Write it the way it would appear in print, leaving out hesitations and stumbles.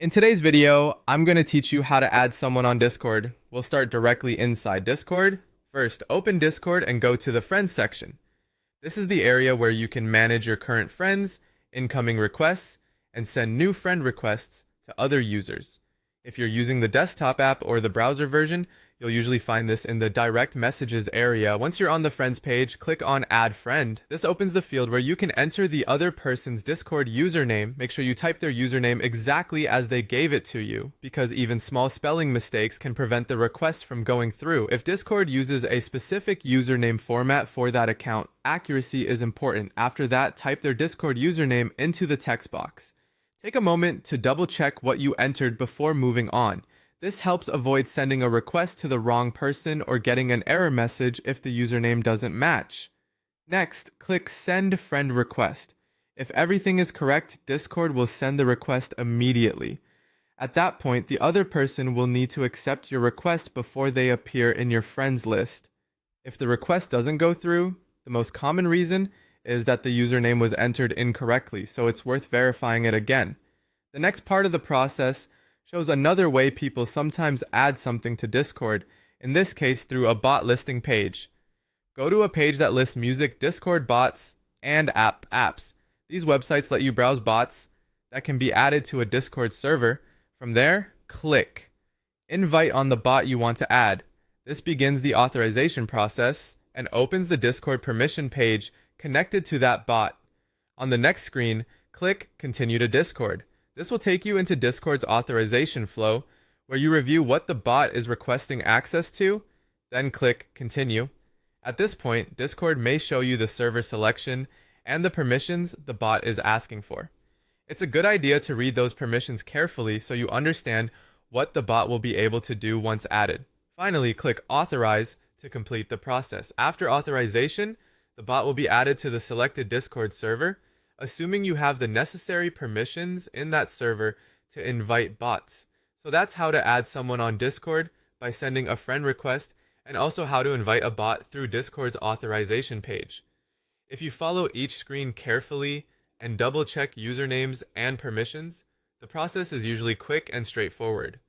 In today's video, I'm going to teach you how to add someone on Discord. We'll start directly inside Discord. First, open Discord and go to the Friends section. This is the area where you can manage your current friends, incoming requests, and send new friend requests to other users. If you're using the desktop app or the browser version, you'll usually find this in the direct messages area. Once you're on the friends page, click on add friend. This opens the field where you can enter the other person's Discord username. Make sure you type their username exactly as they gave it to you, because even small spelling mistakes can prevent the request from going through. If Discord uses a specific username format for that account, accuracy is important. After that, type their Discord username into the text box. Take a moment to double check what you entered before moving on. This helps avoid sending a request to the wrong person or getting an error message if the username doesn't match. Next, click Send Friend Request. If everything is correct, Discord will send the request immediately. At that point, the other person will need to accept your request before they appear in your friends list. If the request doesn't go through, the most common reason is that the username was entered incorrectly, so it's worth verifying it again. The next part of the process shows another way people sometimes add something to Discord, in this case through a bot listing page. Go to a page that lists music, Discord bots, and apps. These websites let you browse bots that can be added to a Discord server. From there, click Invite on the bot you want to add. This begins the authorization process and opens the Discord permission page connected to that bot. On the next screen, click Continue to Discord. This will take you into Discord's authorization flow, where you review what the bot is requesting access to, then click Continue. At this point, Discord may show you the server selection and the permissions the bot is asking for. It's a good idea to read those permissions carefully so you understand what the bot will be able to do once added. Finally, click Authorize to complete the process. After authorization, the bot will be added to the selected Discord server, assuming you have the necessary permissions in that server to invite bots. So that's how to add someone on Discord by sending a friend request, and also how to invite a bot through Discord's authorization page. If you follow each screen carefully and double check usernames and permissions, the process is usually quick and straightforward.